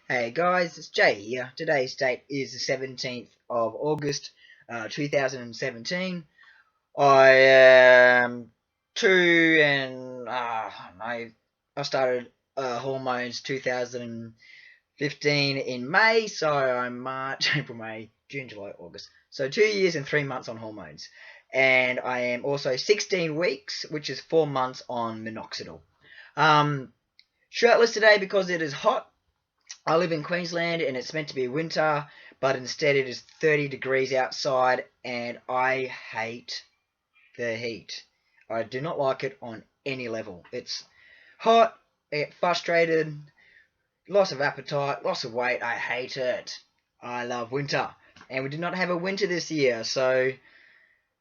Hey guys, it's Jay here. Today's date is the 17th of August, 2017. I am two and I started hormones 2015 in May, so I'm March, April, May, June, July, August. So 2 years and 3 months on hormones, and I am also 16 weeks, which is 4 months on minoxidil. Um, Shirtless today because it is hot. I live in Queensland and it's meant to be winter, but instead it is 30 degrees outside and I hate the heat. I do not like it on any level. It's hot, I get frustrated, loss of appetite, loss of weight. I hate it. I love winter. And we did not have a winter this year, so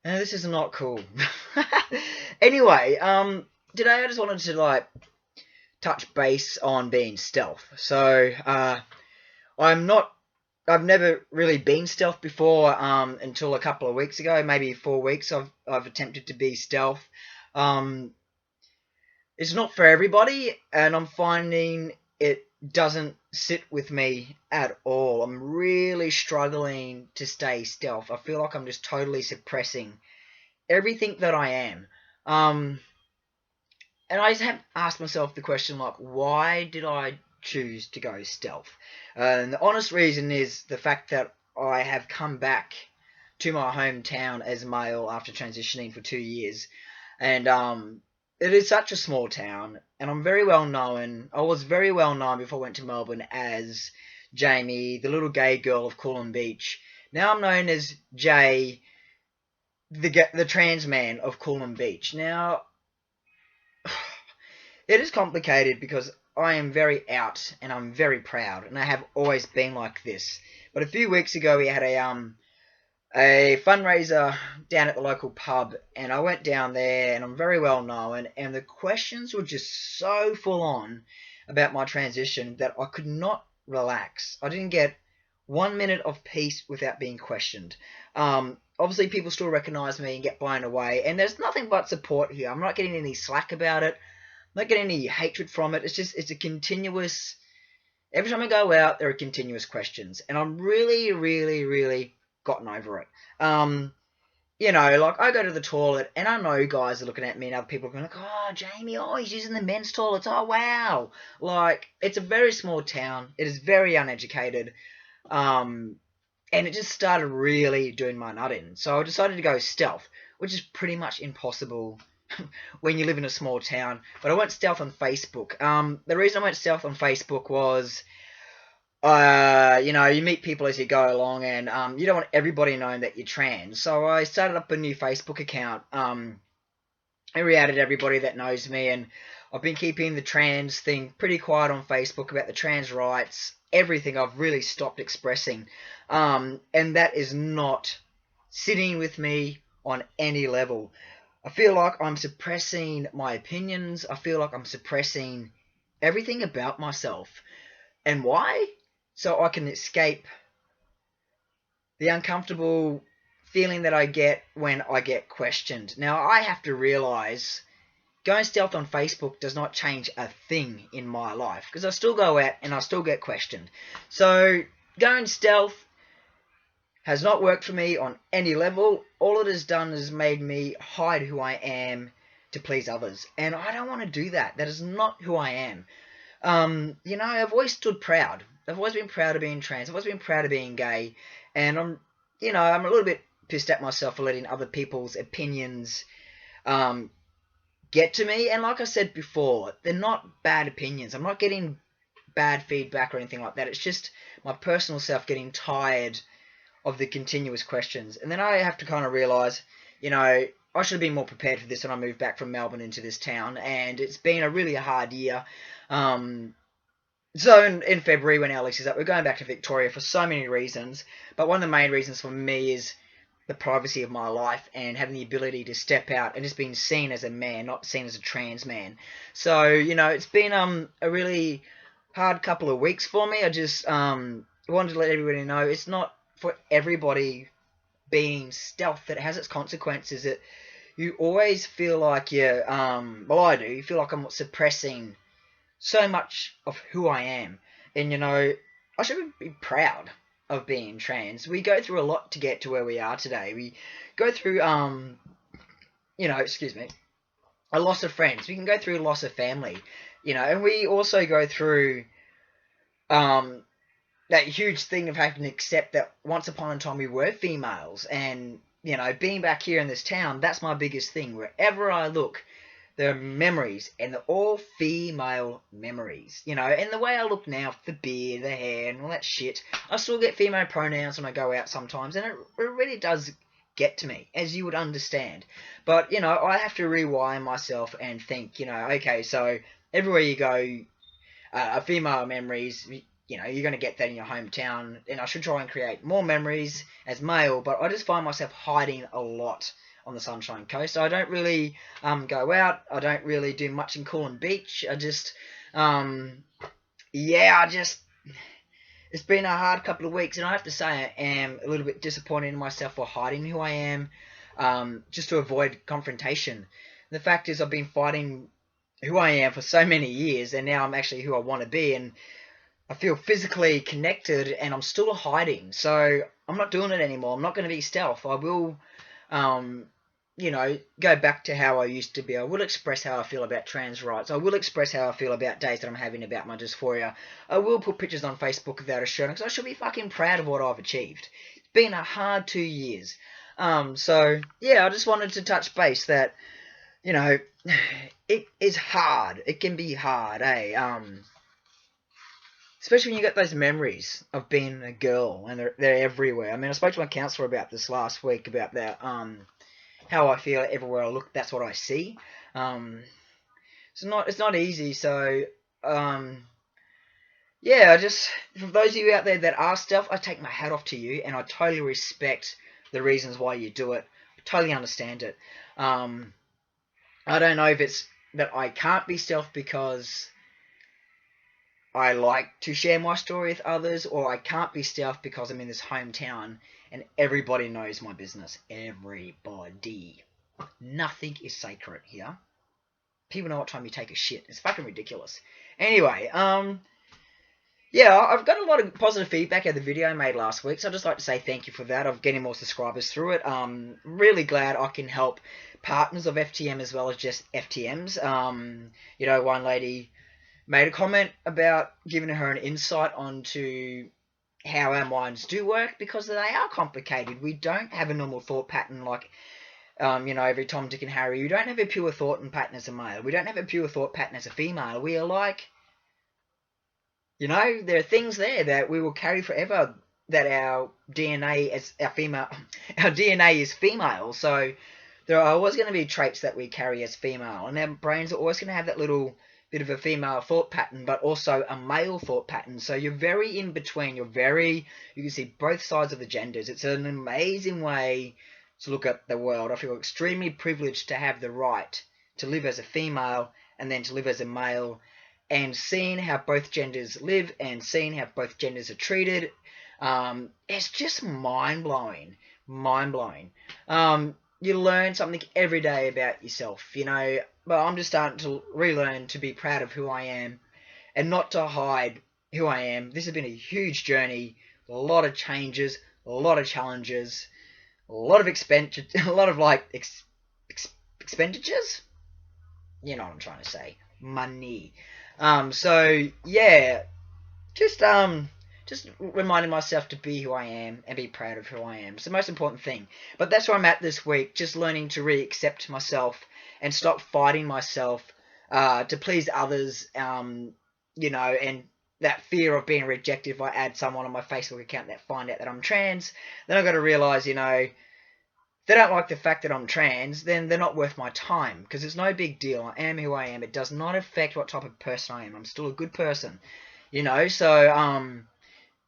this is not cool. Anyway, today I just wanted to touch base on being stealth. So, I'm not. I've never really been stealth before until a couple of weeks ago, maybe 4 weeks. I've attempted to be stealth. Um, it's not for everybody, and I'm finding it doesn't sit with me at all. I'm really struggling to stay stealth. I feel like I'm just totally suppressing everything that I am. Um, and I just have asked myself the question, like, why did I choose to go stealth? And the honest reason is the fact that I have come back to my hometown as male after transitioning for 2 years, and it is such a small town, and I'm very well known. I was very well known before I went to Melbourne as Jamie, the little gay girl of Coolum Beach. Now I'm known as Jay, the trans man of Coolum Beach. Now it is complicated because I am very out and I'm very proud, and I have always been like this. But a few weeks ago, we had a fundraiser down at the local pub, and I went down there, and I'm very well known, and the questions were just so full on about my transition that I could not relax. I didn't get 1 minute of peace without being questioned. Obviously, people still recognise me and get blown away, and there's nothing but support here. I'm not getting any slack about it. I'm not getting any hatred from it. It's a continuous. Every time I go out, there are continuous questions, and I'm really, really, really gotten over it. Um, like I go to the toilet, and I know guys are looking at me, and other people are going like, "Oh, Jamie, oh, he's using the men's toilets. Oh, wow!" Like it's a very small town. It is very uneducated. Um, and it just started really doing my nut in. So I decided to go stealth, which is pretty much impossible when you live in a small town. But I went stealth on Facebook. The reason I went stealth on Facebook was, you meet people as you go along, and you don't want everybody knowing that you're trans. So I started up a new Facebook account. I re-added everybody that knows me, and I've been keeping the trans thing pretty quiet on Facebook about the trans rights, everything. I've really stopped expressing, and that is not sitting with me on any level. I feel like I'm suppressing my opinions. I feel like I'm suppressing everything about myself. And why? So I can escape the uncomfortable feeling that I get when I get questioned. Now, I have to realize going stealth on Facebook does not change a thing in my life, because I still go out and I still get questioned. So going stealth has not worked for me on any level. All it has done is made me hide who I am to please others, and I don't want to do that. That is not who I am. I've always stood proud. I've always been proud of being trans. I've always been proud of being gay, and I'm a little bit pissed at myself for letting other people's opinions um, get to me. And like I said before, they're not bad opinions. I'm not getting bad feedback or anything like that. It's just my personal self getting tired of the continuous questions. And then I have to kind of realise, I should have been more prepared for this when I moved back from Melbourne into this town. And it's been a really hard year. So in February, when our lease is up, we're going back to Victoria for so many reasons. But one of the main reasons for me is the privacy of my life and having the ability to step out and just being seen as a man, not seen as a trans man. So, it's been a really hard couple of weeks for me. I just wanted to let everybody know it's not for everybody being stealth that has its consequences. That you always feel like you're, I do, you feel like I'm suppressing so much of who I am. And, I should be proud of being trans. We go through a lot to get to where we are today. We go through, excuse me, a loss of friends. We can go through a loss of family, and we also go through, um, that huge thing of having to accept that once upon a time we were females. And, being back here in this town, that's my biggest thing. Wherever I look, there are memories, and they're all female memories. And the way I look now, the beard, the hair, and all that shit, I still get female pronouns when I go out sometimes, and it really does get to me, as you would understand. But, I have to rewind myself and think, okay, so everywhere you go, female memories, you're going to get that in your hometown, and I should try and create more memories as male, but I just find myself hiding a lot on the Sunshine Coast. I don't really go out. I don't really do much in Coolum Beach. It's been a hard couple of weeks, and I have to say I am a little bit disappointed in myself for hiding who I am, just to avoid confrontation. The fact is, I've been fighting who I am for so many years, and now I'm actually who I want to be, and I feel physically connected, and I'm still hiding. So I'm not doing it anymore. I'm not going to be stealth. I will, go back to how I used to be. I will express how I feel about trans rights. I will express how I feel about days that I'm having about my dysphoria. I will put pictures on Facebook without a shirt, because I should be fucking proud of what I've achieved. It's been a hard 2 years. So yeah, I just wanted to touch base that, it is hard. It can be hard, eh? Especially when you get those memories of being a girl, and they're everywhere. I mean, I spoke to my counsellor about this last week, about that, how I feel everywhere I look, that's what I see. It's not easy. So, yeah, for those of you out there that are stealth, I take my hat off to you, and I totally respect the reasons why you do it. I totally understand it. I don't know if it's that I can't be stealth because I like to share my story with others, or I can't be stealth because I'm in this hometown and everybody knows my business. Everybody. Nothing is sacred here. People know what time you take a shit. It's fucking ridiculous. Anyway, yeah, I've got a lot of positive feedback of the video I made last week, so I'd just like to say thank you for that. I'm getting more subscribers through it. Really glad I can help partners of FTM as well as just FTMs. One lady made a comment about giving her an insight onto how our minds do work, because they are complicated. We don't have a normal thought pattern like, every Tom, Dick and Harry. We don't have a pure thought and pattern as a male. We don't have a pure thought pattern as a female. We are like, there are things there that we will carry forever, that our DNA as our DNA is female. So there are always going to be traits that we carry as female, and our brains are always going to have that little bit of a female thought pattern, but also a male thought pattern. So you're very in between. You can see both sides of the genders. It's an amazing way to look at the world. I feel extremely privileged to have the right to live as a female and then to live as a male, and seeing how both genders live and seeing how both genders are treated. It's just mind-blowing. Mind-blowing. You learn something every day about yourself, but I'm just starting to relearn to be proud of who I am and not to hide who I am. This has been a huge journey, a lot of changes, a lot of challenges, a lot of expenditure, a lot of expenditures. You know what I'm trying to say? Money. So yeah, just reminding myself to be who I am and be proud of who I am. It's the most important thing. But that's where I'm at this week, just learning to re-accept myself and stop fighting myself to please others, and that fear of being rejected if I add someone on my Facebook account that find out that I'm trans. Then I've got to realise, if they don't like the fact that I'm trans, then they're not worth my time, because it's no big deal. I am who I am. It does not affect what type of person I am. I'm still a good person, so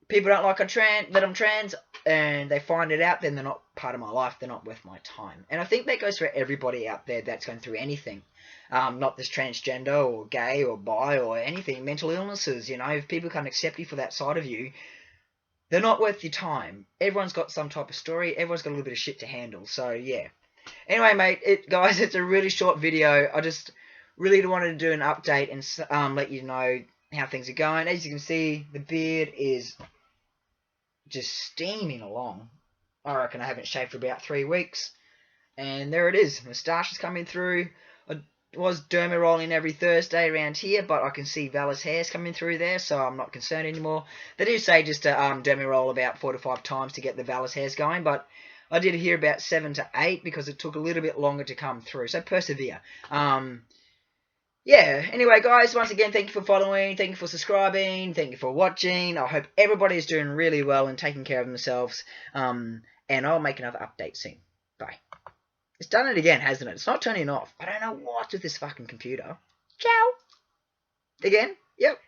people don't like that I'm trans, and they find it out, then they're not part of my life. They're not worth my time. And I think that goes for everybody out there that's going through anything. Not this transgender or gay or bi or anything, mental illnesses, if people can't accept you for that side of you, they're not worth your time. Everyone's got some type of story. Everyone's got a little bit of shit to handle. So, yeah. Anyway, mate, guys, it's a really short video. I just really wanted to do an update and let you know how things are going. As you can see, the beard is just steaming along. I reckon I haven't shaved for about 3 weeks. And there it is. Moustache is coming through. I was derma rolling every Thursday around here, but I can see vellus hairs coming through there, so I'm not concerned anymore. They do say just to derma roll about 4 to 5 times to get the vellus hairs going, but I did hear about 7 to 8 because it took a little bit longer to come through. So persevere. Yeah, anyway, guys, once again, thank you for following, thank you for subscribing, thank you for watching. I hope everybody is doing really well and taking care of themselves. And I'll make another update soon. Bye. It's done it again, hasn't it? It's not turning off. I don't know what's with this fucking computer. Ciao. Again? Yep.